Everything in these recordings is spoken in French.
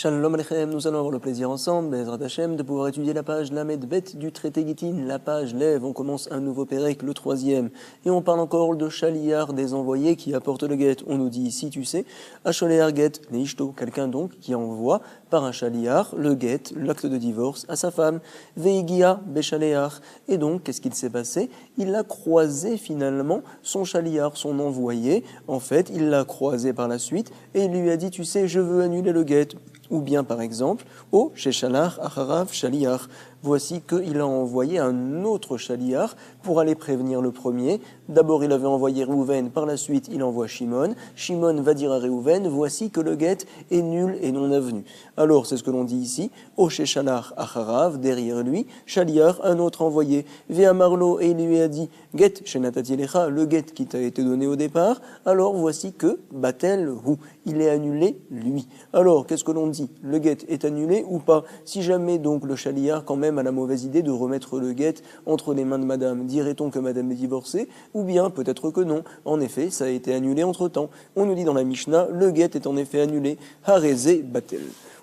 Shalom Alechem, nous allons avoir le plaisir ensemble, Bezrat Hashem, de pouvoir étudier la page Lamed Bet du traité Gittin, la page Lève. On commence un nouveau pérec, le 3e, et on parle encore de Shaliar, des envoyés qui apportent le guet. On nous dit ici, tu sais, Asholear get, Neishto, quelqu'un donc qui envoie par un Shaliar le guet, l'acte de divorce, à sa femme, Veigia Beshalear. Et donc, qu'est-ce qu'il s'est passé? Il a croisé finalement son Shaliar, son envoyé. En fait, il l'a croisé par la suite et il lui a dit, tu sais, je veux annuler le guet. Ou bien, par exemple, au Sheshalar Acharav Shaliar. Voici qu'il a envoyé un autre Shaliar pour aller prévenir le premier. D'abord, il avait envoyé Réhouven, par la suite, il envoie Shimon. Shimon va dire à Réhouven, voici que le guet est nul et non avenu. Alors, c'est ce que l'on dit ici, au Sheshalar Acharav, derrière lui, Shaliar, un autre envoyé. Ve'amarlo, et il lui a dit, guet Shenatatilecha, le guet qui t'a été donné au départ. Alors, voici que Batel Hu, il est annulé, lui. Alors, qu'est-ce que l'on dit? Le guet est annulé ou pas? Si jamais donc le Shaliar, quand même, a la mauvaise idée de remettre le guet entre les mains de madame, dirait-on que madame est divorcée? Ou bien peut-être que non. En effet, ça a été annulé entre-temps. On nous dit dans la Mishnah, le guet est en effet annulé. Hareze Batel.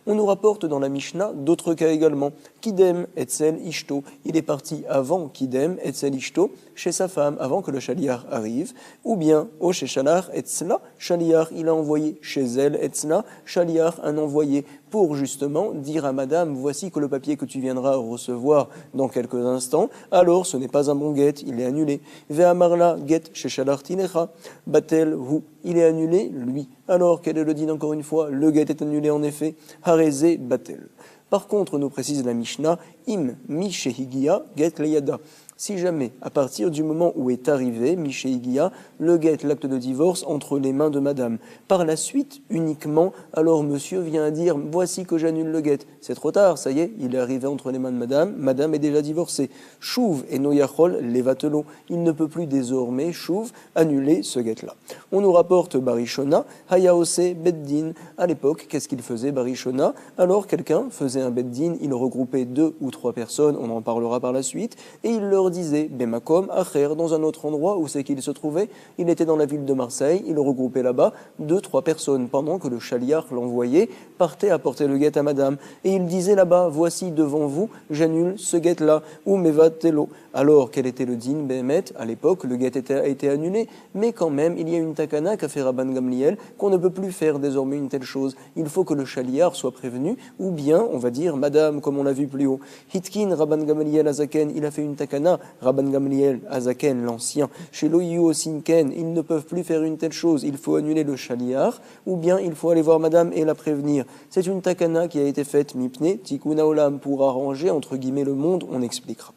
On nous rapporte dans la Mishnah d'autres cas également. Kidem etzel ishto. Il est parti avant Kidem etzel ishto, chez sa femme, avant que le Shaliar arrive. Ou bien, au Sheshalar etzla, Shaliar, il a envoyé chez elle etzla, Shaliar, un envoyé, pour justement dire à madame, voici que le papier que tu viendras recevoir dans quelques instants, alors ce n'est pas un bon guet, il est annulé. Ve'amarla get Sheshalar tinecha, batel hu, il est annulé, lui. Alors, quel est le din encore une fois? Le guet est annulé en effet. Hareze batel. Par contre, nous précise la Mishnah, im mi shehigia get leyada. Si jamais, à partir du moment où est arrivé, Michéigia, le guet, l'acte de divorce, entre les mains de madame, par la suite, uniquement, alors monsieur vient à dire, voici que j'annule le guet. C'est trop tard, ça y est, il est arrivé entre les mains de madame, madame est déjà divorcée. Chouv et noyachol, levatelo, il ne peut plus désormais, chouv, annuler ce guet-là. On nous rapporte Barishona, hayaose, beddin. À l'époque, qu'est-ce qu'il faisait, Barishona? Alors, quelqu'un faisait un beddin, il regroupait 2 ou 3 personnes, on en parlera par la suite, et il leur disait Bemakom, Acher, dans un autre endroit où c'est qu'il se trouvait. Il était dans la ville de Marseille, il regroupait là-bas 2-3 personnes pendant que le Shaliar, l'envoyé, partait apporter le guet à madame. Et il disait là-bas, voici devant vous, j'annule ce guet-là, ou mevatelo. Alors, quel était le din Behemet? À l'époque, le guet a été annulé, mais quand même, il y a une takana qu'a fait Rabban Gamliel, qu'on ne peut plus faire désormais une telle chose. Il faut que le Shaliar soit prévenu, ou bien, on va dire, madame, comme on l'a vu plus haut. Hitkin, Rabban Gamliel Azaken, il a fait une takana, Rabban Gamliel Azaken, l'ancien, chez Loyu Sinken, ils ne peuvent plus faire une telle chose, il faut annuler le Shaliar, ou bien il faut aller voir madame et la prévenir. C'est une takana qui a été faite, mipne, tikuna olam, pour arranger, entre guillemets, le monde, on expliquera.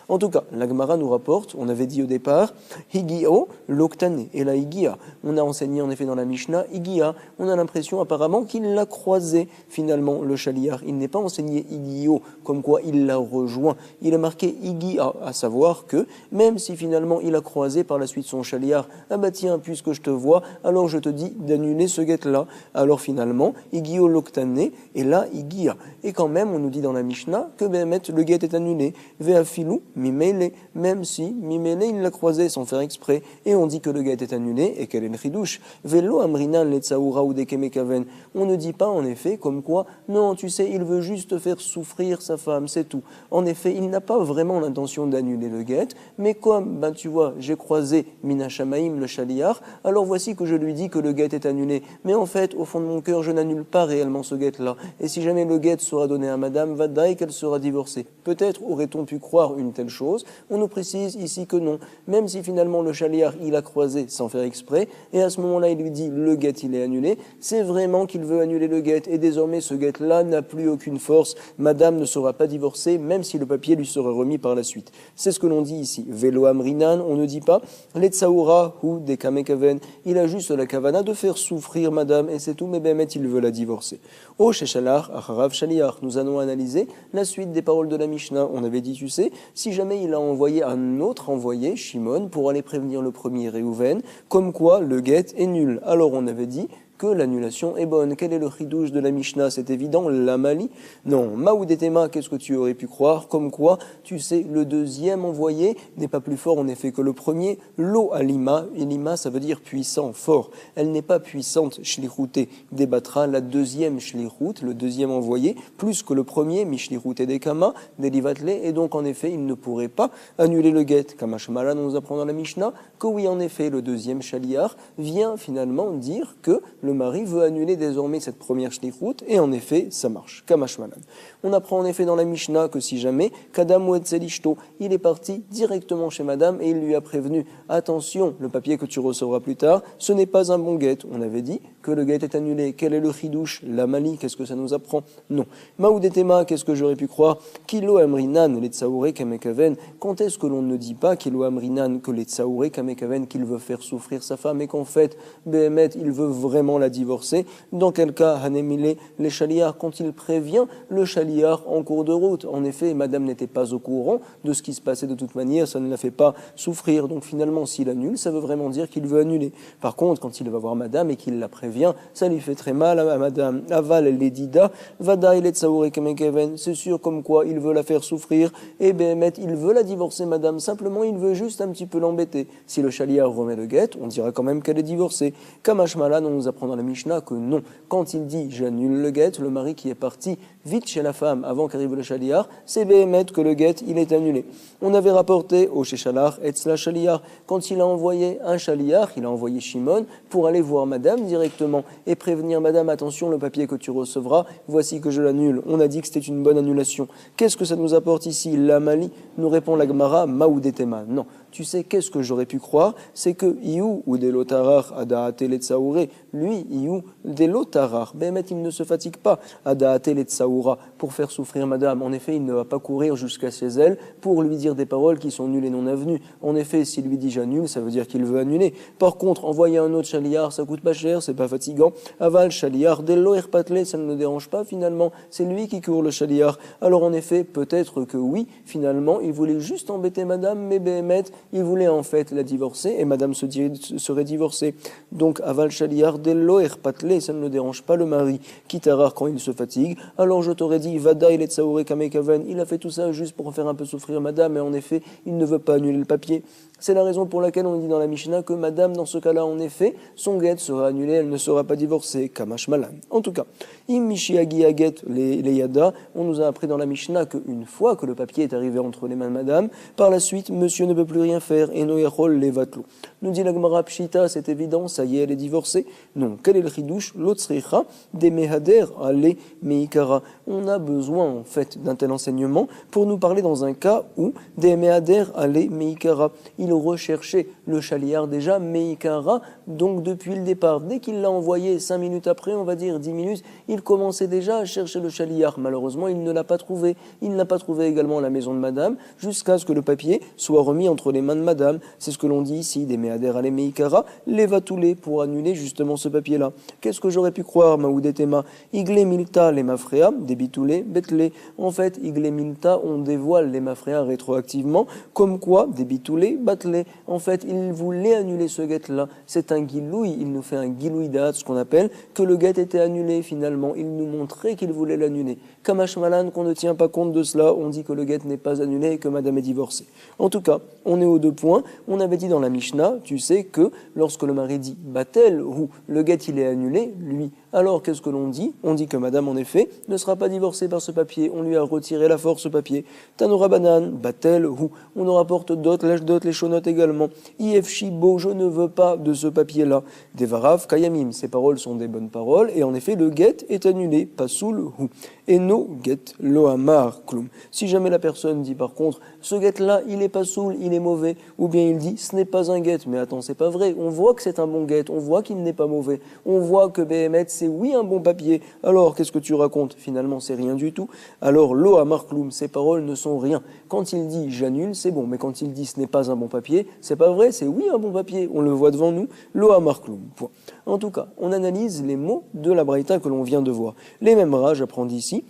En tout cas, la Gemara nous rapporte, on avait dit au départ, Higio l'oktane, et la Higia. On a enseigné en effet dans la Mishnah, Higia, on a l'impression apparemment qu'il l'a croisé finalement, le Shaliar. Il n'est pas enseigné Higio, comme quoi il l'a rejoint. Il est marqué Higia, à savoir que même si finalement il a croisé par la suite son Shaliar, ah bah tiens, puisque je te vois, alors je te dis d'annuler ce guet-là. Alors finalement, Higio l'oktane, et là Higia. Et quand même, on nous dit dans la Mishnah que Behemet, le guet est annulé. Ve'afilou, Mimele, même si Mimele il l'a croisé sans faire exprès, et on dit que le guet est annulé et qu'elle est le chidouche. Velo amrinan letzaoura ou dekemekaven. On ne dit pas en effet comme quoi, non, tu sais, il veut juste faire souffrir sa femme, c'est tout. En effet, il n'a pas vraiment l'intention d'annuler le guet, mais comme, ben tu vois, j'ai croisé Mina Shamaim, le Shaliar, alors voici que je lui dis que le guet est annulé. Mais en fait, au fond de mon cœur, je n'annule pas réellement ce guet-là. Et si jamais le guet sera donné à madame, Vadaï qu'elle sera divorcée. Peut-être aurait-on pu croire une telle chose, on nous précise ici que non, même si finalement le Shaliar il a croisé sans faire exprès, et à ce moment-là il lui dit le guet il est annulé, c'est vraiment qu'il veut annuler le guet, et désormais ce guet-là n'a plus aucune force, madame ne sera pas divorcée, même si le papier lui sera remis par la suite. C'est ce que l'on dit ici, Velo Amrinan, on ne dit pas, Letsaoura ou des Kamekaven, il a juste la kavana de faire souffrir madame, et c'est tout, mais Behemet il veut la divorcer. Au Sheshalar, Acharav Shaliar, nous allons analyser la suite des paroles de la Mishnah, on avait dit tu sais, si jamais il a envoyé un autre envoyé, Shimon, pour aller prévenir le premier Réhouven, comme quoi le guet est nul. Alors on avait dit que l'annulation est bonne. Quel est le chidouche de la Mishnah? C'est évident, la Mali. Non, Maoudetema, qu'est-ce que tu aurais pu croire? Comme quoi, tu sais, le deuxième envoyé n'est pas plus fort en effet que le premier. Lo alima, ilima ça veut dire puissant, fort. Elle n'est pas puissante, shlichouté, débattra la deuxième shlichout, le deuxième envoyé, plus que le premier, mishlichouté des kama, delivatle, et donc en effet, il ne pourrait pas annuler le guet. Kamashmalan, on nous apprend dans la Mishnah que oui, en effet, le deuxième shaliar vient finalement dire que le mari veut annuler désormais cette première shlichut, et en effet, ça marche. Kamashmalan. On apprend en effet dans la Mishnah que si jamais Kadam ou Etzelishto, il est parti directement chez madame et il lui a prévenu, attention, le papier que tu recevras plus tard, ce n'est pas un bon guet. On avait dit que le guet est annulé. Quel est le chidouche? La mali, qu'est-ce que ça nous apprend? Non. Maoudetema, qu'est-ce que j'aurais pu croire? Kilo amrinan, les tsaouré kamekaven. Quand est-ce que l'on ne dit pas Kilo amrinan, que les tsaouré kamekaven, qu'il veut faire souffrir sa femme et qu'en fait, Behemet, il veut vraiment la divorcer? Dans quel cas, Hanemile, les chaliards, quand il prévient le chaliard en cours de route? En effet, madame n'était pas au courant de ce qui se passait de toute manière, ça ne la fait pas souffrir. Donc finalement, s'il annule, ça veut vraiment dire qu'il veut annuler. Par contre, quand il va voir madame et qu'il la prévient, ça lui fait très mal à madame. Aval l'edida, vada il est tsaouré kamekeven. C'est sûr comme quoi il veut la faire souffrir. Et Behemet, il veut la divorcer madame. Simplement, il veut juste un petit peu l'embêter. Si le chaliard remet le guet, on dira quand même qu'elle est divorcée. Kamashmalan, on nous apprend dans la Mishnah que non. Quand il dit j'annule le guet, le mari qui est parti vite chez la femme avant qu'arrive le chaliard, c'est Behemet que le guet, il est annulé. On avait rapporté au Shechalach Etzla Shaliar, quand il a envoyé un chaliar, il a envoyé Shimon pour aller voir madame directement et prévenir madame, attention, le papier que tu recevras, voici que je l'annule. On a dit que c'était une bonne annulation. Qu'est-ce que ça nous apporte ici? La Mali, nous répond la Gemara, Maoudetema. Non. Tu sais, qu'est-ce que j'aurais pu croire? C'est que Iou ou Delotarar Adaate Letsaouré, lui, Iou Delotarar, Behemet, il ne se fatigue pas Adaate Letsaoura pour faire souffrir madame. En effet, il ne va pas courir jusqu'à chez elle pour lui dire des paroles qui sont nulles et non avenues. En effet, s'il lui dit j'annule, ça veut dire qu'il veut annuler. Par contre, envoyer un autre chaliar, ça coûte pas cher, c'est pas fatigant. Aval, chaliar, Dello Erpatle, ça ne le dérange pas finalement. C'est lui qui court le chaliar. Alors en effet, peut-être que oui, finalement, il voulait juste embêter madame, mais Behemet, il voulait en fait la divorcer et madame serait divorcée. Donc, aval chaliar dello erpatle, ça ne le dérange pas le mari, quitte à rare quand il se fatigue. Alors je t'aurais dit, vada il est tsaouré kamekaven, il a fait tout ça juste pour faire un peu souffrir madame, et en effet, il ne veut pas annuler le papier. C'est la raison pour laquelle on dit dans la Mishnah que madame, dans ce cas-là, en effet, son guet sera annulé, elle ne sera pas divorcée, kamash malan. En tout cas, immishiagi aget les yada, on nous a appris dans la Mishnah qu'une fois que le papier est arrivé entre les mains de madame, par la suite, monsieur ne peut plus rien faire, et no yachol levatlo. Nous dit la Gemara Pshita, c'est évident, ça y est, elle est divorcée. Non, quel est le chidouche? L'otsricha des mehader ale meikara. On a besoin, en fait, d'un tel enseignement pour nous parler dans un cas où des mehader ale meikara. Il recherchait le chaliar déjà, meikara, donc depuis le départ. Dès qu'il l'a envoyé 5 minutes après, on va dire 10 minutes, il commençait déjà à chercher le chaliar. Malheureusement, il ne l'a pas trouvé. Il n'a pas trouvé également à la maison de madame, jusqu'à ce que le papier soit remis entre les mains de madame. C'est ce que l'on dit ici, des mehader ale meikara, les vatoulés, pour annuler justement ce papier-là. Qu'est-ce que j'aurais pu croire, Maoudetema? Igle milta les mafréa, des bitoulés, betlé. En fait, igle milta, on dévoile les mafréa rétroactivement, comme quoi, des bitoulés, batlé. En fait, il voulait annuler ce guet-là. C'est un gilouï, il nous fait un gilouï d'at, ce qu'on appelle, que le guet était annulé finalement. Il nous montrait qu'il voulait l'annuler. Kamash malan, qu'on ne tient pas compte de cela, on dit que le guet n'est pas annulé et que madame est divorcée. En tout cas, on est aux deux points. On avait dit dans la Mishnah, tu sais que lorsque le mari dit batel ou le guet il est annulé, lui, alors qu'est-ce que l'on dit? On dit que madame en effet ne sera pas divorcée par ce papier, on lui a retiré la force ce papier. Tanora banan, batel ou on nous rapporte d'autres les chonotes également. Ifshibo, je ne veux pas de ce papier-là. Devarav kayamim, ces paroles sont des bonnes paroles et en effet le guet est annulé, pasoul ou. Et no get lohamar klum. Si jamais la personne dit par contre, ce guet-là, il est pas soul, il est mauvais, ou bien il dit, ce n'est pas un guet, mais attends, c'est pas vrai, on voit que c'est un bon guet, on voit qu'il n'est pas mauvais, on voit que Behemet, c'est oui un bon papier, alors qu'est-ce que tu racontes? Finalement, c'est rien du tout. Alors, lohamar klum, ces paroles ne sont rien. Quand il dit, j'annule, c'est bon, mais quand il dit, ce n'est pas un bon papier, c'est pas vrai, c'est oui un bon papier, on le voit devant nous, lohamar klum, point. En tout cas, on analyse les mots de la braïta que l'on vient de voir. Les mêmes rages, j'apprends d'ici,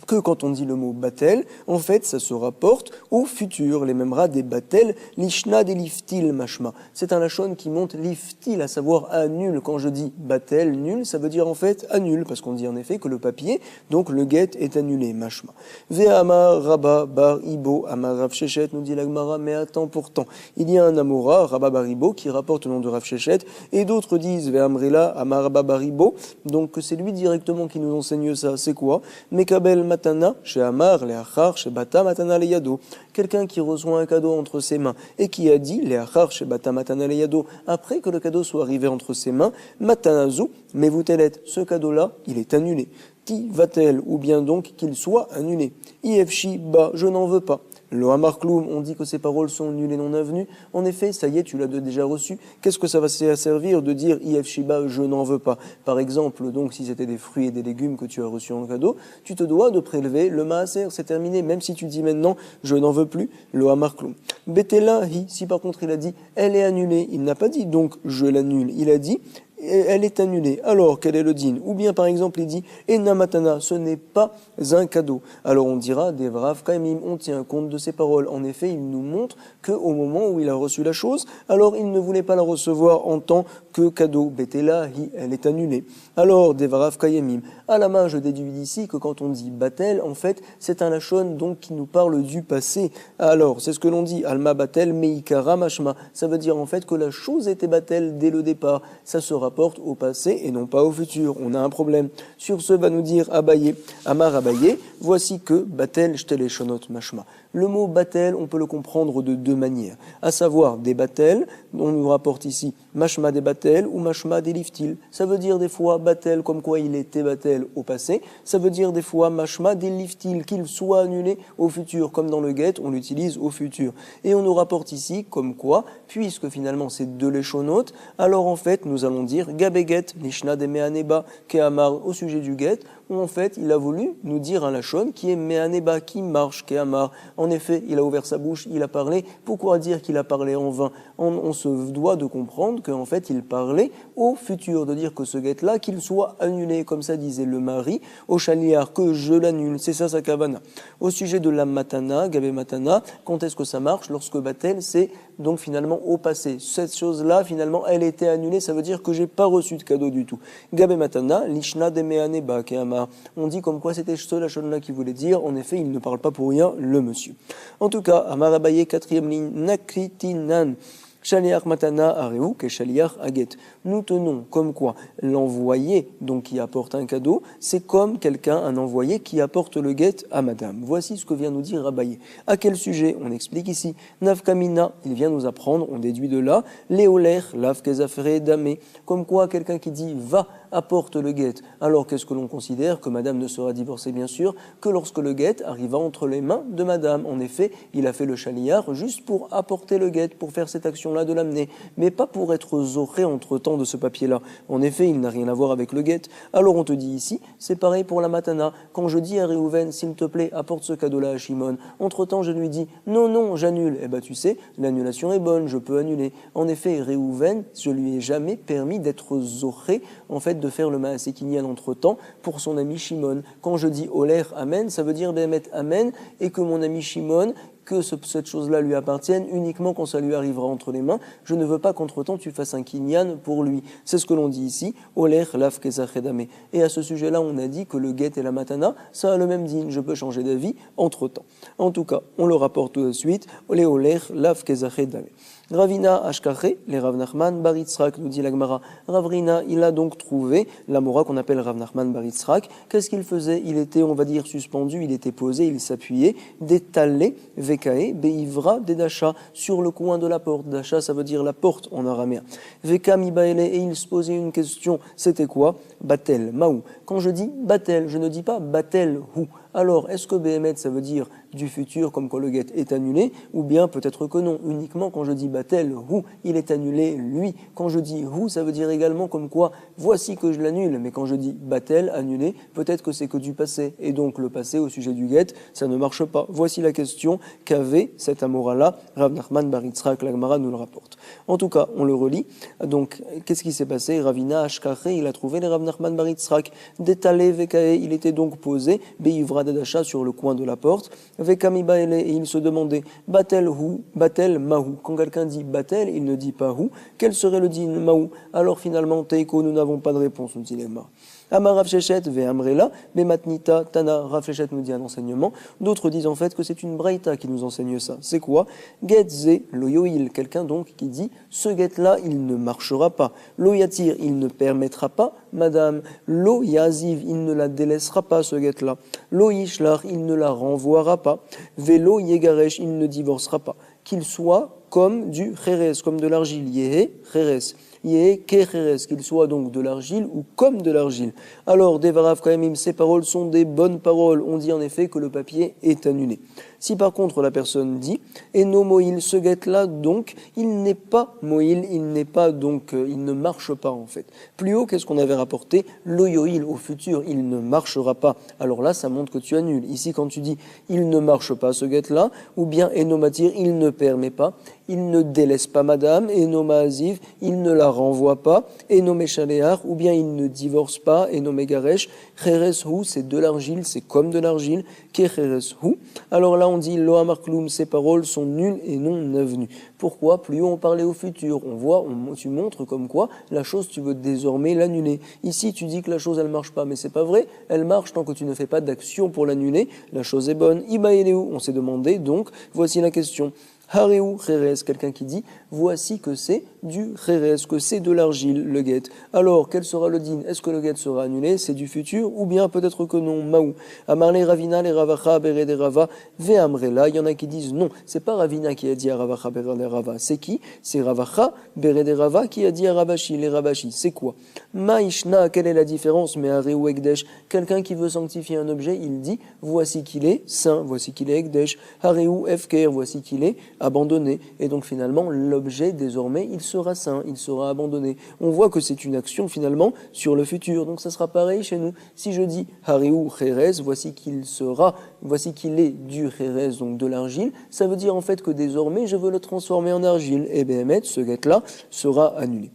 que quand on dit le mot batel, en fait, ça se rapporte au futur, les mêmes rats des batel, lishna des liftil mashma. C'est un lachon qui monte liftil, à savoir annule. Quand je dis batel, nul, ça veut dire en fait annule, parce qu'on dit en effet que le papier, donc le guet, est annulé, mashma. Ve'amar rabba bar ibo, amar Rav Sheshet, nous dit l'Agmara, mais attends pourtant, il y a un amora, rabba bar ibo, qui rapporte le nom de Rav Sheshet, et d'autres disent ve'amrila, amar rabba bar ibo, donc c'est lui directement qui nous enseigne ça, c'est quoi? Mekabel matana chez Amar, leachar, chez Bata matana leyado. Quelqu'un qui reçoit un cadeau entre ses mains et qui a dit leachar, chez Bata matana leyado, après que le cadeau soit arrivé entre ses mains, matanazu, mais vous tellet, ce cadeau-là, il est annulé. Ti va-t-elle, ou bien donc qu'il soit annulé. Ifshi ba, je n'en veux pas. Lo amar kloum, on dit que ces paroles sont nulles et non avenues. En effet, ça y est, tu l'as déjà reçu. Qu'est-ce que ça va servir de dire if shiba, je n'en veux pas? Par exemple, donc, si c'était des fruits et des légumes que tu as reçus en cadeau, tu te dois de prélever le maaser, c'est terminé. Même si tu dis maintenant, je n'en veux plus, lo amar kloum. Betela hi, si par contre il a dit, elle est annulée, il n'a pas dit donc, je l'annule. Il a dit, elle est annulée. Alors, quel est le din? Ou bien, par exemple, il dit Ena matana, ce n'est pas un cadeau. Alors, on dira des vrav kaimim, on tient compte de ces paroles. En effet, il nous montre qu'au moment où il a reçu la chose, alors il ne voulait pas la recevoir en tant que cadeau. Betela hi, elle est annulée. Alors, des vrav kaimim. À la main, je déduis d'ici que quand on dit batel, en fait, c'est un lachon donc qui nous parle du passé. Alors, c'est ce que l'on dit alma batel meikara mashma. Ça veut dire en fait que la chose était batel dès le départ. Ça se rapporte au passé et non pas au futur. On a un problème. Sur ce, va nous dire Abaye, Amar Abaye, voici que batel shtel shonot mashma. Le mot batel, on peut le comprendre de deux manières, à savoir des batel, on nous rapporte ici mashma des batel ou mashma des liftil. Ça veut dire des fois batel comme quoi il était batel au passé, ça veut dire des fois mashma des liftil, qu'il soit annulé au futur, comme dans le guet, on l'utilise au futur. Et on nous rapporte ici comme quoi, puisque finalement c'est deux leshonotes, alors en fait nous allons dire gabeget, lishna de meaneba, keamar au sujet du guet, où en fait il a voulu nous dire un lachon qui est meaneba, qui marche, keamar. En effet, il a ouvert sa bouche, il a parlé. Pourquoi dire qu'il a parlé en vain? On se doit de comprendre qu'en fait il parlait au futur, de dire que ce guet-là, qu'il soit annulé, comme ça disait le mari, au chaliar, que je l'annule, c'est ça sa kavana. Au sujet de la matana, gabe matana, quand est-ce que ça marche? Lorsque batel, c'est donc finalement au passé. Cette chose-là, finalement, elle était annulée, ça veut dire que j'ai pas reçu de cadeau du tout. Gabe matana, lishna de meaneba, keamar. On dit comme quoi c'était ce lachon-là qui voulait dire, en effet, il ne parle pas pour rien, le monsieur. En tout cas, Amar Abaye, quatrième ligne, nakritinan. Shaliach matana areu que shaliach aget. Nous tenons comme quoi l'envoyé, donc qui apporte un cadeau, c'est comme quelqu'un, un envoyé qui apporte le guet à madame. Voici ce que vient nous dire Abaye. À quel sujet? On explique ici. Navkamina, il vient nous apprendre, on déduit de là, léoler, lavkezafere damé. Comme quoi quelqu'un qui dit va, apporte le guet. Alors qu'est-ce que l'on considère? Que madame ne sera divorcée bien sûr que lorsque le guet arriva entre les mains de madame. En effet, il a fait le chaliar juste pour apporter le guet, pour faire cette action-là de l'amener, mais pas pour être zoré entre-temps de ce papier-là. En effet, il n'a rien à voir avec le guet. Alors on te dit ici, c'est pareil pour la matana. Quand je dis à Réhouven, s'il te plaît, apporte ce cadeau-là à Shimon, entre-temps je lui dis, non, j'annule. Eh ben tu sais, l'annulation est bonne, je peux annuler. En effet, Réhouven, je lui ai jamais permis d'être zoré, en fait, de faire le Maaseh Kinyan entre-temps pour son ami Shimon. Quand je dis Oler Amen, ça veut dire Behemet Amen, et que mon ami Shimon, que cette chose-là lui appartienne uniquement quand ça lui arrivera entre les mains. Je ne veux pas qu'entre-temps tu fasses un kinyan pour lui. C'est ce que l'on dit ici, Oler Laf Kezachedame. Et à ce sujet-là, on a dit que le guet et la matana, ça a le même din. Je peux changer d'avis entre-temps. En tout cas, on le rapporte tout de suite, Oler Laf Kezachedame. Ravina Ashkache, les Rav Nachman Bar Yitzhak, nous dit l'Agmara. Ravrina, il a donc trouvé l'Amora qu'on appelle Rav Nachman Bar Yitzhak. Qu'est-ce qu'il faisait? Il était, on va dire, suspendu, il était posé, il s'appuyait, d'étaler, vekae, beivra, dedacha, sur le coin de la porte. Dacha, ça veut dire la porte en araméen. Veka mibaele, et il se posait une question, c'était quoi? Batel, maou. Quand je dis batel, je ne dis pas batel, hou. Alors, est-ce que Behemet, ça veut dire du futur, comme quand le guet est annulé, ou bien peut-être que non, uniquement quand je dis batel, hu, il est annulé, lui. Quand je dis hu, ça veut dire également comme quoi, voici que je l'annule, mais quand je dis batel, annulé, peut-être que c'est que du passé, et donc le passé au sujet du guet, ça ne marche pas. Voici la question qu'avait cet amora-là, Rav Nachman Bar Yitzhak, l'Agmara nous le rapporte. En tout cas, on le relit, donc, qu'est-ce qui s'est passé? Ravina Ashkache, il a trouvé les Rav Nachman Bar Yitzhak, détalé, vekae, il était donc posé, beivra Adadasha sur le coin de la porte. Vekamiba ele, et il se demandait Batel hu, Batel mahu. Quand quelqu'un dit Batel, il ne dit pas hu. Quel serait le din mahu? Alors finalement, Teiko, nous n'avons pas de réponse, nous dit l'Emma. Amar Rav Sheshet ve Amrela, Bematnita Tana. Rav Sheshet nous dit un enseignement. D'autres disent en fait que c'est une braïta qui nous enseigne ça. C'est quoi? Getze loyoil. Quelqu'un donc qui dit ce guet-là, il ne marchera pas. Loyatir, il ne permettra pas. Madame, lo yaziv, il ne la délaissera pas ce guet-là. Lo yishlach, il ne la renvoiera pas. Velo yegaresh, il ne divorcera pas. Qu'il soit comme du cheres, comme de l'argile. Yehe cheres. Qu'il soit donc de l'argile ou comme de l'argile. Alors, Devarav Kaemim, ces paroles sont des bonnes paroles. On dit en effet que le papier est annulé. Si par contre la personne dit Eno moïl, ce guet-là donc, il n'est pas moïl, il n'est pas donc, il ne marche pas en fait. Plus haut, qu'est-ce qu'on avait rapporté? Loyoïl, au futur, il ne marchera pas. Alors là, ça montre que tu annules. Ici, quand tu dis il ne marche pas ce guet-là, ou bien Eno matir, il ne permet pas, il ne délaisse pas madame, Eno maaziv, il ne la renvoie pas, Eno meshaléar, ou bien il ne divorce pas, Eno megaresh, cheres hu, c'est de l'argile, c'est comme de l'argile, ke cheres hu. Alors là, on dit Loa Markloum, ces paroles sont nulles et non avenues. Pourquoi? Plus haut on parlait au futur. On voit, tu montres comme quoi la chose, tu veux désormais l'annuler. Ici, tu dis que la chose, elle marche pas, mais c'est pas vrai. Elle marche tant que tu ne fais pas d'action pour l'annuler. La chose est bonne. Iba Eleu, on s'est demandé, donc, voici la question. Hareu Cheres, quelqu'un qui dit voici que c'est du Cheres, que c'est de l'argile, le guet. Alors, quel sera le din? Est-ce que le guet sera annulé? C'est du futur ou bien peut-être que non? Maou. Amarle Ravina, les Ravacha, Berede Rava, Ve Amrela. Il y en a qui disent non, c'est pas Ravina qui a dit à Ravacha, Berede Rava. C'est qui? C'est Ravacha, Berede Rava qui a dit à Ravashi, les Ravashi. C'est quoi? Maishna, quelle est la différence? Mais Hareu Ekdesh, quelqu'un qui veut sanctifier un objet, il dit voici qu'il est saint, voici qu'il est Ekdesh. Hareu Efker, voici qu'il est abandonné. Et donc finalement, l'objet, désormais, il sera saint, il sera abandonné. On voit que c'est une action finalement sur le futur. Donc ça sera pareil chez nous. Si je dis Hariou Cheres, voici qu'il est du Cheres, donc de l'argile, ça veut dire en fait que désormais, je veux le transformer en argile. Et Béhémet, ce guet-là, sera annulé.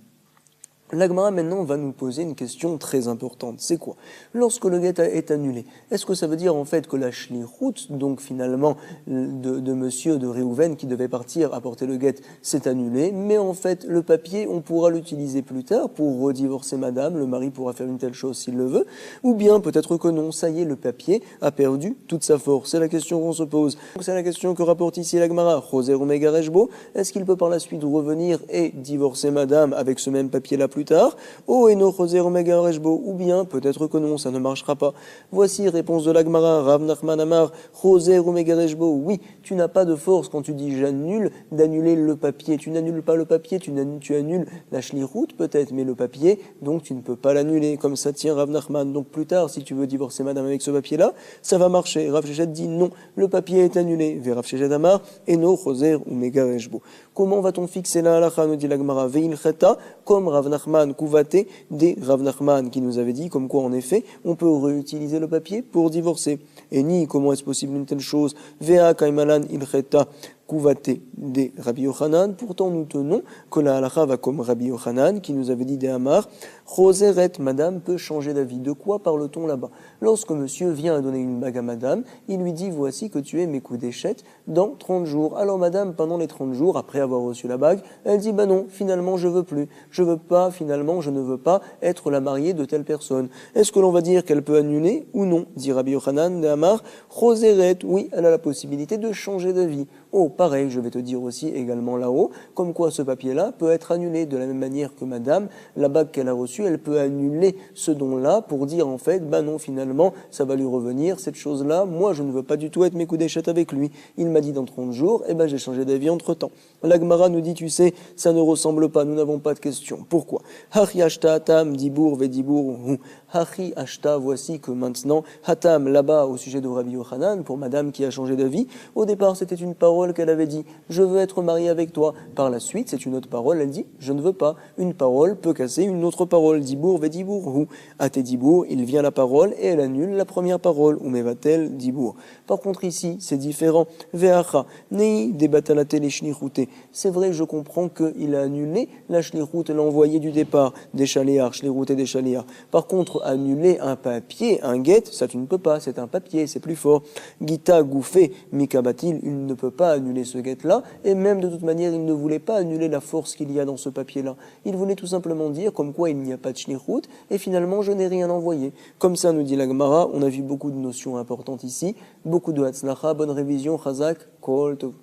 L'Agmara maintenant va nous poser une question très importante. C'est quoi? Lorsque le guet est annulé, est-ce que ça veut dire en fait que la shlichut, donc finalement de monsieur de Réhouven qui devait partir apporter le guet, s'est annulé, mais en fait le papier on pourra l'utiliser plus tard pour redivorcer madame, le mari pourra faire une telle chose s'il le veut, ou bien peut-être que non, ça y est, le papier a perdu toute sa force. C'est la question qu'on se pose. C'est la question que rapporte ici l'Agmara. Choser ou megareshbo, est-ce qu'il peut par la suite revenir et divorcer madame avec ce même papier-là plus tard, ou bien peut-être que non, ça ne marchera pas. Voici réponse de l'Agmara, Rav Nachman Amar, Choser ou megareshbo. Oui, tu n'as pas de force quand tu dis j'annule d'annuler le papier. Tu n'annules pas le papier, tu annules la shlichut peut-être, mais le papier, donc tu ne peux pas l'annuler. Comme ça tient Rav Nachman. Donc plus tard, si tu veux divorcer madame avec ce papier-là, ça va marcher. Rav Sheshet dit non, le papier est annulé. Ve Rav Sheshet Amar, Eno Choser ou megareshbo. Comment va-t-on fixer la halakha, nous dit l'Agmara, Veil Cheta, comme Rav Nachman Kouvaté, des Rav Nachman qui nous avait dit, comme quoi en effet, on peut réutiliser le papier pour divorcer. Et ni, comment est-ce possible une telle chose? Vea Kaimalan Il Cheta, Kouvaté des Rabbi Yochanan. Pourtant, nous tenons que la halakha va comme Rabbi Yochanan qui nous avait dit des Amar, Choseret, madame peut changer d'avis. De quoi parle-t-on là-bas? Lorsque monsieur vient à donner une bague à madame, il lui dit voici que tu es mes coups d'échette dans 30 jours. Alors madame, pendant les 30 jours, après avoir reçu la bague, elle dit bah non, finalement je veux plus. Je veux pas, finalement je ne veux pas être la mariée de telle personne. Est-ce que l'on va dire qu'elle peut annuler ou non? Dit Rabbi Yochanan de Amar, Choseret, oui, elle a la possibilité de changer d'avis. Oh, pareil, je vais te dire aussi également là-haut, comme quoi ce papier-là peut être annulé de la même manière que madame, la bague qu'elle a reçue, elle peut annuler ce don-là pour dire en fait, ben non, finalement, ça va lui revenir, cette chose-là, moi je ne veux pas du tout être mes coups d'échette avec lui. Il m'a dit dans 30 jours, et ben j'ai changé d'avis entre-temps. L'Agmara nous dit, tu sais, ça ne ressemble pas, nous n'avons pas de question. Pourquoi? Hachi ashta hatam dibur vedibur hu. Hachi ashta, voici que maintenant, hatam, là-bas, au sujet de Rabbi Yochanan, pour madame qui a changé d'avis, au départ c'était une parole qu'elle avait dit, je veux être mariée avec toi. Par la suite, c'est une autre parole, elle dit, je ne veux pas. Une parole peut casser une autre parole. Dibour ve dibour hu. Ate dibour, il vient la parole et elle annule la première parole. Ou mevatel dibour. Par contre ici, c'est différent. Veacha, nei debatalate les shlichute. C'est vrai, je comprends qu'il a annulé la shlichut, l'envoyé du départ, des chaléars, shlichut et des chaléars. Par contre, annuler un papier, un get, ça tu ne peux pas, c'est un papier, c'est plus fort. Gita Gouffé Mikabatil, il ne peut pas annuler ce get-là, et même de toute manière, il ne voulait pas annuler la force qu'il y a dans ce papier-là. Il voulait tout simplement dire comme quoi il n'y a pas de shnichut, et finalement je n'ai rien envoyé. Comme ça, nous dit la Gemara, on a vu beaucoup de notions importantes ici, beaucoup de hatzlacha, bonne révision, chazak, kol tov.